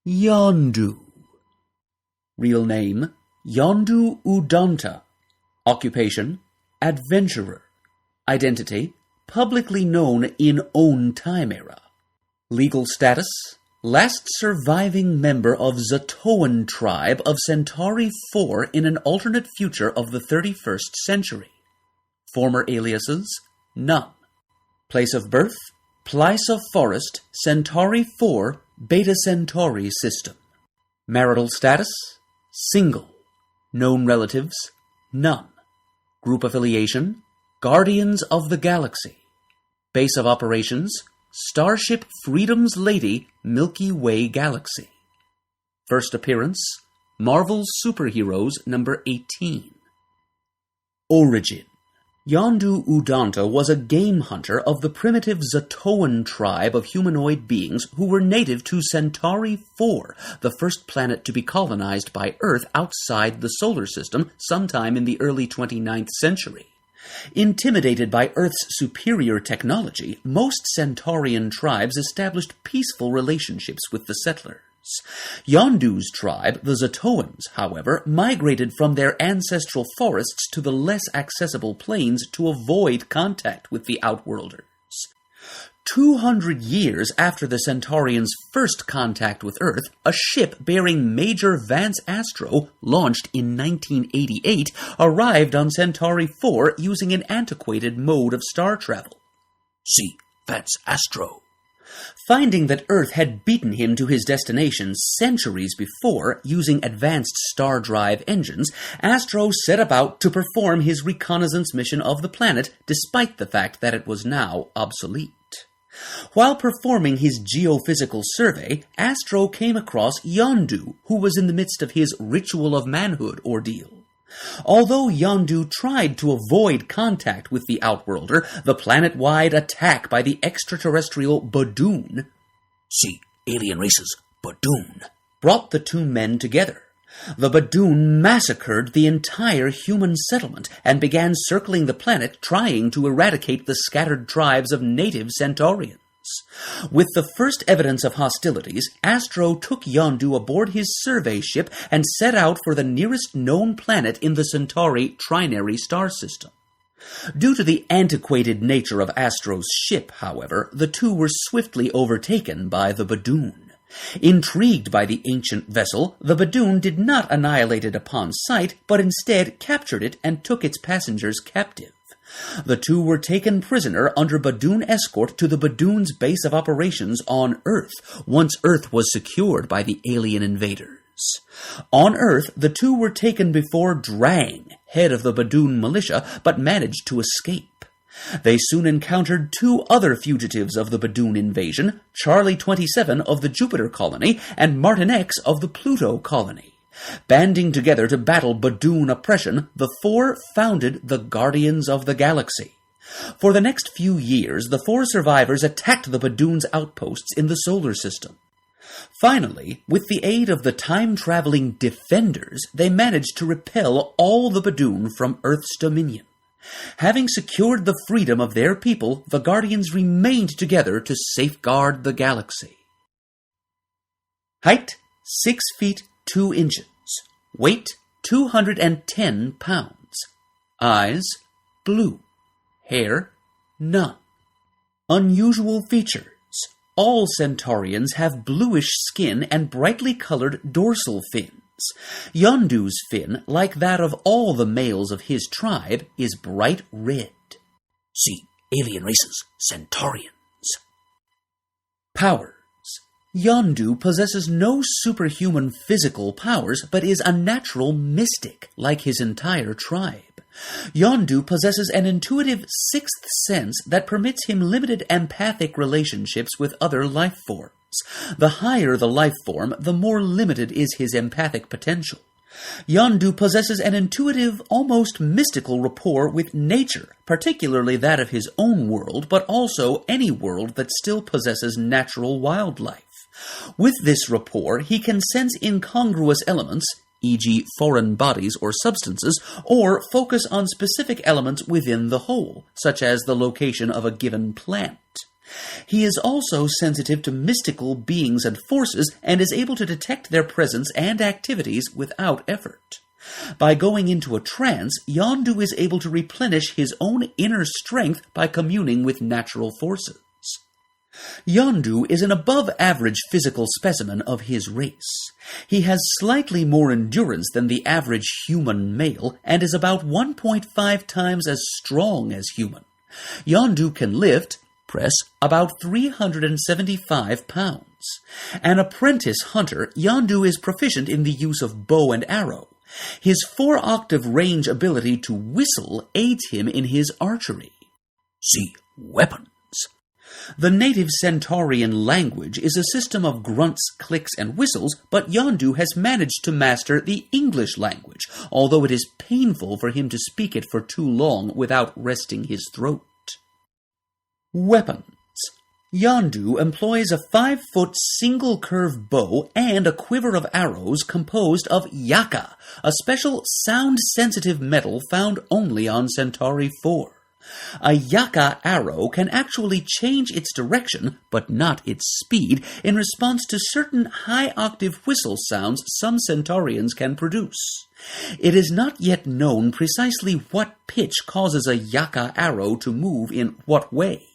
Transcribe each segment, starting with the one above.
Yondu. Real name, Yondu Udanta. Occupation, adventurer. Identity, publicly known in own time era. Legal status, last surviving member of Zatoan tribe of Centauri 4 in an alternate future of the 31st century. Former aliases, none. Place of birth, Plisa Forest, Centauri 4, Beta Centauri system. Marital status, single. Known relatives, none. Group affiliation, Guardians of the Galaxy. Base of operations, Starship Freedom's Lady, Milky Way Galaxy. First appearance, Marvel's Superheroes number 18. Origin. Yondu Udanta was a game hunter of the primitive Zatoan tribe of humanoid beings who were native to Centauri 4, the first planet to be colonized by Earth outside the solar system sometime in the early 29th century. Intimidated by Earth's superior technology, most Centaurian tribes established peaceful relationships with the settlers. Yondu's tribe, the Zatoans, however, migrated from their ancestral forests to the less accessible plains to avoid contact with the Outworlders. 200 years after the Centaurians' first contact with Earth, a ship bearing Major Vance Astro, launched in 1988, arrived on Centauri 4 using an antiquated mode of star travel. See Vance Astro. Finding that Earth had beaten him to his destination centuries before using advanced star drive engines, Astro set about to perform his reconnaissance mission of the planet, despite the fact that it was now obsolete. While performing his geophysical survey, Astro came across Yondu, who was in the midst of his Ritual of Manhood ordeal. Although Yondu tried to avoid contact with the Outworlder, the planet-wide attack by the extraterrestrial Badoon, see Alien Races, Badoon, brought the two men together. The Badoon massacred the entire human settlement and began circling the planet trying to eradicate the scattered tribes of native Centaurians. With the first evidence of hostilities, Astro took Yondu aboard his survey ship and set out for the nearest known planet in the Centauri trinary star system. Due to the antiquated nature of Astro's ship, however, the two were swiftly overtaken by the Badoon. Intrigued by the ancient vessel, the Badoon did not annihilate it upon sight, but instead captured it and took its passengers captive. The two were taken prisoner under Badoon escort to the Badoon's base of operations on Earth, once Earth was secured by the alien invaders. On Earth, the two were taken before Drang, head of the Badoon militia, but managed to escape. They soon encountered two other fugitives of the Badoon invasion, Charlie 27 of the Jupiter colony and Martin X of the Pluto colony. Banding together to battle Badoon oppression, the four founded the Guardians of the Galaxy. For the next few years, the four survivors attacked the Badoon's outposts in the solar system. Finally, with the aid of the time-traveling Defenders, they managed to repel all the Badoon from Earth's dominion. Having secured the freedom of their people, the Guardians remained together to safeguard the galaxy. Height, 6 feet 2 inches. Weight, 210 pounds. Eyes, blue. Hair, none. Unusual features. All Centaurians have bluish skin and brightly colored dorsal fins. Yondu's fin, like that of all the males of his tribe, is bright red. See Alien Races, Centaurians. Powers. Yondu possesses no superhuman physical powers, but is a natural mystic, like his entire tribe. Yondu possesses an intuitive sixth sense that permits him limited empathic relationships with other life forms. The higher the life form, the more limited is his empathic potential. Yondu possesses an intuitive, almost mystical rapport with nature, particularly that of his own world, but also any world that still possesses natural wildlife. With this rapport, he can sense incongruous elements, e.g. foreign bodies or substances, or focus on specific elements within the whole, such as the location of a given plant. He is also sensitive to mystical beings and forces and is able to detect their presence and activities without effort. By going into a trance, Yondu is able to replenish his own inner strength by communing with natural forces. Yondu is an above-average physical specimen of his race. He has slightly more endurance than the average human male and is about 1.5 times as strong as human. Yondu can lift, press, about 375 pounds. An apprentice hunter, Yondu is proficient in the use of bow and arrow. His 4-octave range ability to whistle aids him in his archery. See weapons. The native Centaurian language is a system of grunts, clicks, and whistles, but Yondu has managed to master the English language, although it is painful for him to speak it for too long without resting his throat. Weapons. Yondu employs a 5-foot single-curve bow and a quiver of arrows composed of yaka, a special sound-sensitive metal found only on Centauri 4. A yaka arrow can actually change its direction, but not its speed, in response to certain high-octave whistle sounds some Centaurians can produce. It is not yet known precisely what pitch causes a yaka arrow to move in what way.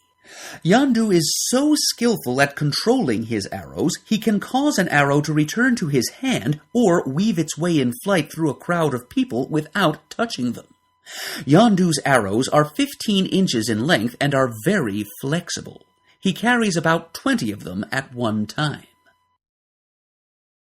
Yondu is so skillful at controlling his arrows, he can cause an arrow to return to his hand or weave its way in flight through a crowd of people without touching them. Yondu's arrows are 15 inches in length and are very flexible. He carries about 20 of them at one time.